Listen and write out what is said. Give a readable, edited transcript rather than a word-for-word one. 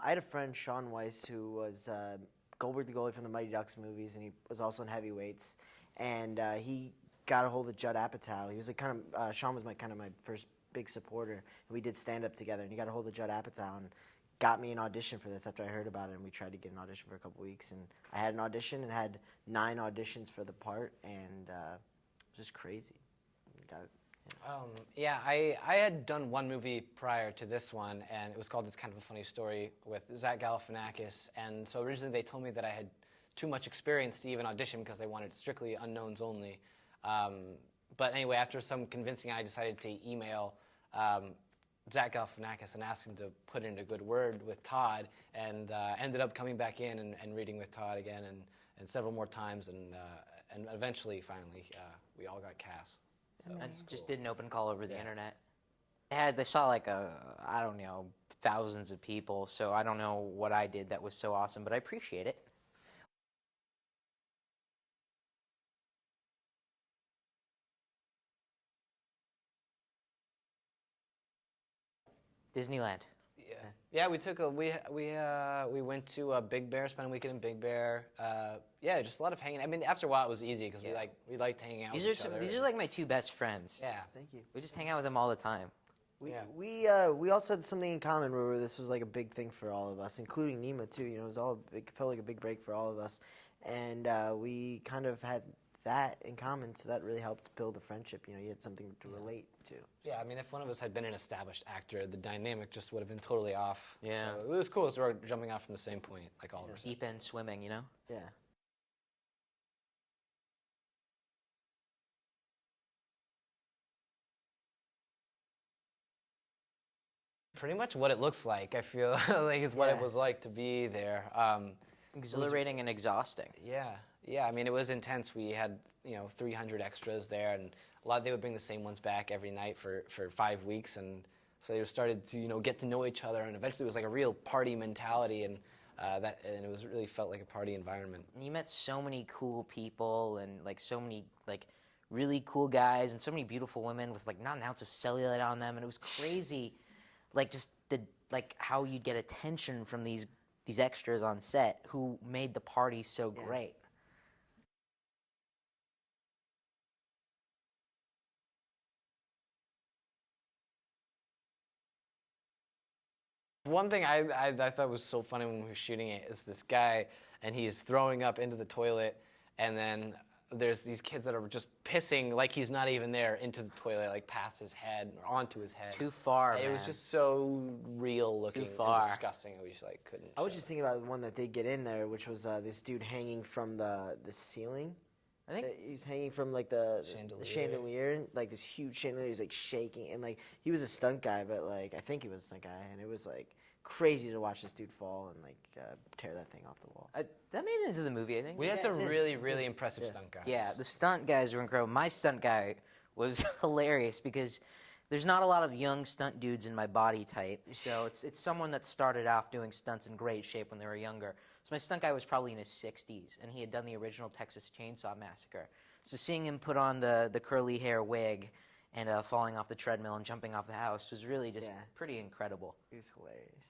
I had a friend, Sean Weiss, who was Goldberg the goalie from the Mighty Ducks movies, and he was also in Heavyweights. And he got a hold of Judd Apatow. He was like Sean was my first big supporter, and we did stand up together. And he got a hold of Judd Apatow and got me an audition for this after I heard about it. And we tried to get an audition for a couple weeks, and I had an audition and had 9 auditions for the part, and it was just crazy. Got it. Yeah, I had done one movie prior to this one, and it was called It's Kind of a Funny Story with Zach Galifianakis. And so originally they told me that I had too much experience to even audition because they wanted strictly unknowns only. But anyway, after some convincing, I decided to email Zach Galifianakis and ask him to put in a good word with Todd, and ended up coming back in and reading with Todd again and several more times, and eventually, finally, we all got cast. So I just did an open call over the internet. They saw like I don't know, thousands of people, so I don't know what I did that was so awesome, but I appreciate it. Disneyland. Yeah. We took we went to Big Bear, spent a weekend in Big Bear. Yeah, just a lot of hanging. I mean, after a while it was easy because we liked hanging out. These are like my 2 best friends. Yeah, thank you. We just hang out with them all the time. We also had something in common where this was like a big thing for all of us, including Nima too. You know, it felt like a big break for all of us, and we kind of had that in common, so that really helped build a friendship. You know, you had something to relate to. Yeah, I mean, if one of us had been an established actor, the dynamic just would have been totally off. Yeah. So it was cool, so we're jumping off from the same point, like all of us. Deep end swimming, you know? Yeah. Pretty much what it looks like, I feel like, is what it was like to be there. Exhilarating and exhausting. Yeah. I mean, it was intense. We had 300 extras there, and they would bring the same ones back every night for 5 weeks, and so they started to get to know each other, and eventually it was like a real party mentality, and it was really felt like a party environment. And you met so many cool people, and like so many like really cool guys, and so many beautiful women with like not an ounce of cellulite on them, and it was crazy. Like just how you'd get attention from these extras on set who made the party so great. One thing I thought was so funny when we were shooting it is this guy, and he's throwing up into the toilet, and then there's these kids that are just pissing like he's not even there into the toilet, like past his head or onto his head. Too far, man. It was just so real looking and disgusting. We just couldn't. I was just thinking about the one that they get in there, which was this dude hanging from the ceiling. I think he's hanging from like the chandelier, like this huge chandelier. He's like shaking, and like he was a stunt guy, but like I think he was a stunt guy, and it was like crazy to watch this dude fall and like tear that thing off the wall. That made it into the movie, I think. We had some really impressive stunt guys. Yeah, the stunt guys were incredible. My stunt guy was hilarious because there's not a lot of young stunt dudes in my body type, so it's someone that started off doing stunts in great shape when they were younger. So my stunt guy was probably in his 60s, and he had done the original Texas Chainsaw Massacre. So seeing him put on the curly hair wig and falling off the treadmill and jumping off the house was really just pretty incredible. He was hilarious.